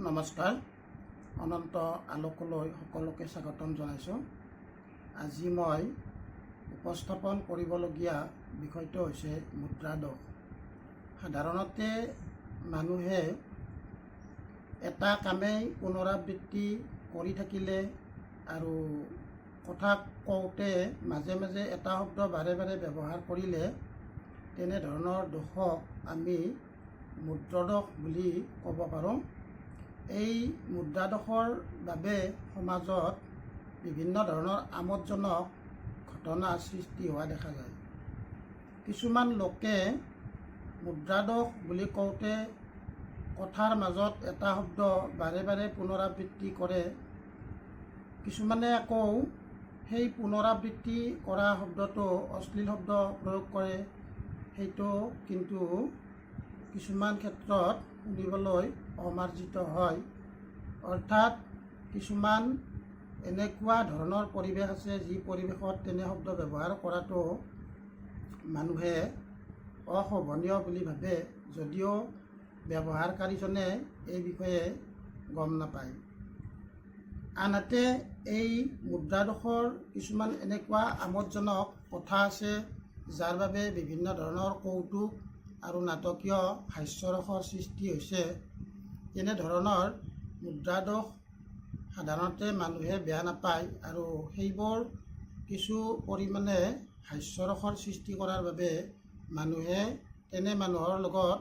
নমস্কাৰ। অনন্ত আলোকলৈ সকলোকে স্বাগতম জনাইছোঁ। আজি মই উপস্থাপন কৰিবলগীয়া বিষয়টো হৈছে মুদ্ৰাদোষ। সাধাৰণতে মানুহে এটা কামেই পুনৰাবৃত্তি কৰি থাকিলে আৰু কথা কওঁতে মাজে মাজে এটা শব্দ বাৰে বাৰে ব্যৱহাৰ কৰিলে তেনেধৰণৰ দোষক আমি মুদ্ৰাদোষ বুলি ক'ব পাৰোঁ। এই মুদ্ৰাদোষৰ বাবে সমাজত বিভিন্ন ধৰণৰ আমোদজনক ঘটনা সৃষ্টি হোৱা দেখা যায়। কিছুমান লোকে মুদ্ৰাদোষ বুলি কওঁতে কথাৰ মাজত এটা শব্দ বাৰে বাৰে পুনৰাবৃত্তি কৰে। কিছুমানে আকৌ সেই পুনৰাবৃত্তি কৰা শব্দটো অশ্লীল শব্দ প্ৰয়োগ কৰে। সেইটো কিন্তু কিছুমান ক্ষেত্ৰত শুনিবলৈ অমাৰ্জিত হয়। অৰ্থাৎ কিছুমান এনেকুৱা ধৰণৰ পৰিৱেশ আছে যি পৰিৱেশত তেনে শব্দ ব্যৱহাৰ কৰাটো মানুহে অশোভনীয় বুলি ভাবে, যদিও ব্যৱহাৰকাৰীজনে এই বিষয়ে গম নাপায়। আনহাতে এই মুদ্ৰাদোষৰ কিছুমান এনেকুৱা আমোদজনক কথা আছে যাৰ বাবে বিভিন্ন ধৰণৰ কৌতুক আৰু নাটকীয় হাস্যৰসৰ সৃষ্টি হৈছে। তেনেধৰণৰ মুদ্ৰাদোষ সাধাৰণতে মানুহে বেয়া নাপায় আৰু সেইবোৰ কিছু পৰিমাণে হাস্যৰসৰ সৃষ্টি কৰাৰ বাবে মানুহে তেনে মানুহৰ লগত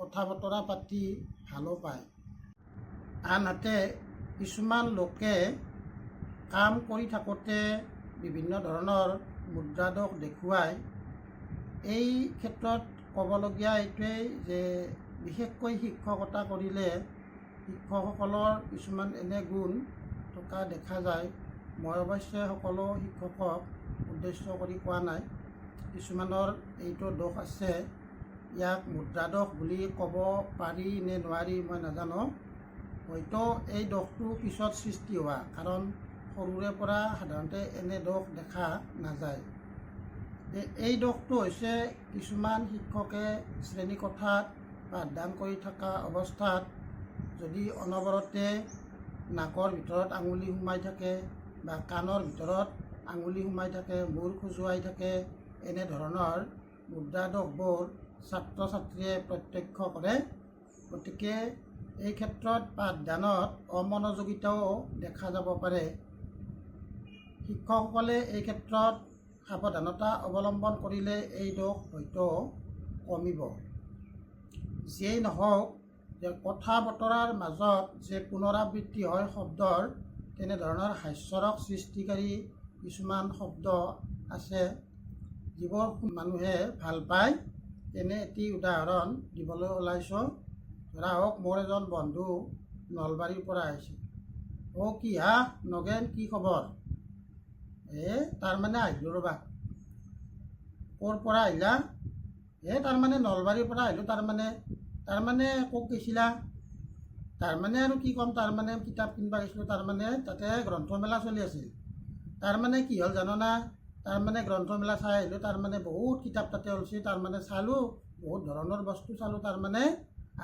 কথা বতৰা পাতি ভালো পায়। আনহাতে কিছুমান লোকে কাম কৰি থাকোঁতে বিভিন্ন ধৰণৰ মুদ্ৰাদোষ দেখুৱায়। এই ক্ষেত্ৰত ক'বলগীয়া এইটোৱেই যে বিশেষকৈ শিক্ষকতা কৰিলে শিক্ষকসকলৰ কিছুমান এনে গুণ থকা দেখা যায়। মই অৱশ্যে সকলো শিক্ষকক উদ্দেশ্য কৰি কোৱা নাই। কিছুমানৰ এইটো দোষ আছে। ইয়াক মুদ্ৰাদোষ বুলি ক'ব পাৰি নে নোৱাৰি মই নাজানো। হয়তো এই দোষটো পিছত সৃষ্টি হোৱা, কাৰণ সৰুৰে পৰা সাধাৰণতে এনে দোষ দেখা নাযায়। এই দোষটো হৈছে কিছুমান শিক্ষকে শ্ৰেণীকোঠাত পাঠদান কৰি থকা অৱস্থাত যদি অনবৰতে নাকৰ ভিতৰত আঙুলি সোমাই থাকে বা কাণৰ ভিতৰত আঙুলি সোমাই থাকে, মূৰ খজুৱাই থাকে, এনেধৰণৰ মুদ্ৰাদোষবোৰ ছাত্ৰ ছাত্ৰীয়ে প্ৰত্যক্ষ কৰে। গতিকে এই ক্ষেত্ৰত পাঠদানত অমনোযোগিতাও দেখা যাব পাৰে। শিক্ষকসকলে এই ক্ষেত্ৰত সাৱধানতা অৱলম্বন কৰিলে এই দোষ হয়তো কমিব। যিয়েই নহওক, যে কথা বতৰাৰ মাজত যে পুনৰাবৃত্তি হয় শব্দৰ, তেনেধৰণৰ হাস্যৰস সৃষ্টিকাৰী কিছুমান শব্দ আছে যিবোৰ মানুহে ভাল পায়। তেনে এটি উদাহৰণ দিবলৈ ওলাইছোঁ। ধৰা হওক, মোৰ এজন বন্ধু নলবাৰীৰ পৰা আহিছে। অ' কি হা নগেন, কি খবৰ? তাৰমানে আহিলোঁ ৰ'বা। ক'ৰ পৰা আহিলা? তাৰমানে নলবাৰীৰ পৰা আহিলোঁ। তাৰমানে ক'ত গৈছিলা? তাৰমানে আৰু কি ক'ম, তাৰমানে কিতাপ কিনিব গৈছিলোঁ। তাৰমানে তাতে গ্ৰন্থমেলা চলি আছিল। তাৰমানে কি হ'ল জাননা? তাৰমানে গ্ৰন্থমেলা চাই আহিলোঁ। তাৰমানে বহুত কিতাপ তাতে ওলাইছে। তাৰমানে চালোঁ, বহুত ধৰণৰ বস্তু চালোঁ। তাৰমানে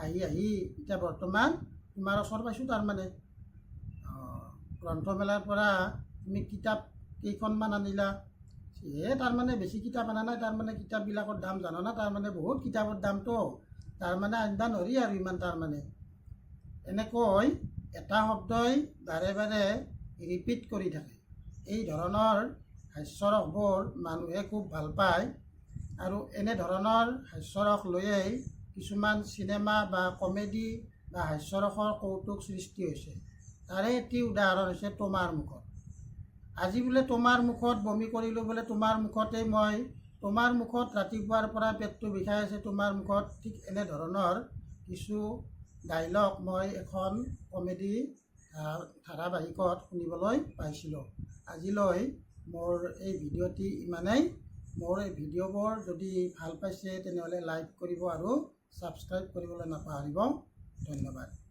আহি এতিয়া বৰ্তমান তোমাৰ ওচৰ পাইছোঁ। তাৰমানে গ্ৰন্থমেলাৰ পৰা তুমি কিতাপ কেইখনমান আনিলা? তাৰমানে বেছি কিতাপ অনা নাই। তাৰমানে কিতাপবিলাকৰ দাম জানা? তাৰমানে বহুত কিতাপৰ দামটো, তাৰমানে আনিব নোৱাৰি আৰু ইমান। তাৰমানে এনেকৈ এটা শব্দই বাৰে বাৰে ৰিপিট কৰি থাকে। এই ধৰণৰ হাস্যৰসবোৰ মানুহে খুব ভাল পায় আৰু এনেধৰণৰ হাস্যৰস লৈয়েই কিছুমান চিনেমা বা কমেডি বা হাস্যৰসৰ কৌতুক সৃষ্টি হৈছে। তাৰে এটি উদাহৰণ হৈছে তোমাৰ মুখত। আজি বোলে তোমাৰ মুখত বমি কৰিলোঁ, বোলে তোমাৰ মুখত ৰাতিপুৱাৰ পৰা পেটটো বিষাই আছে তোমাৰ মুখত। ঠিক এনেধৰণৰ কিছু ডাইলগ মই এখন কমেডি ধাৰাবাহিকত শুনিবলৈ পাইছিলোঁ। আজিলৈ মোৰ এই ভিডিঅ'টি ইমানেই। মোৰ এই ভিডিঅ'বোৰ যদি ভাল পাইছে তেনেহ'লে লাইক কৰিব আৰু ছাবস্ক্ৰাইব কৰিবলৈ নাপাহৰিব। ধন্যবাদ।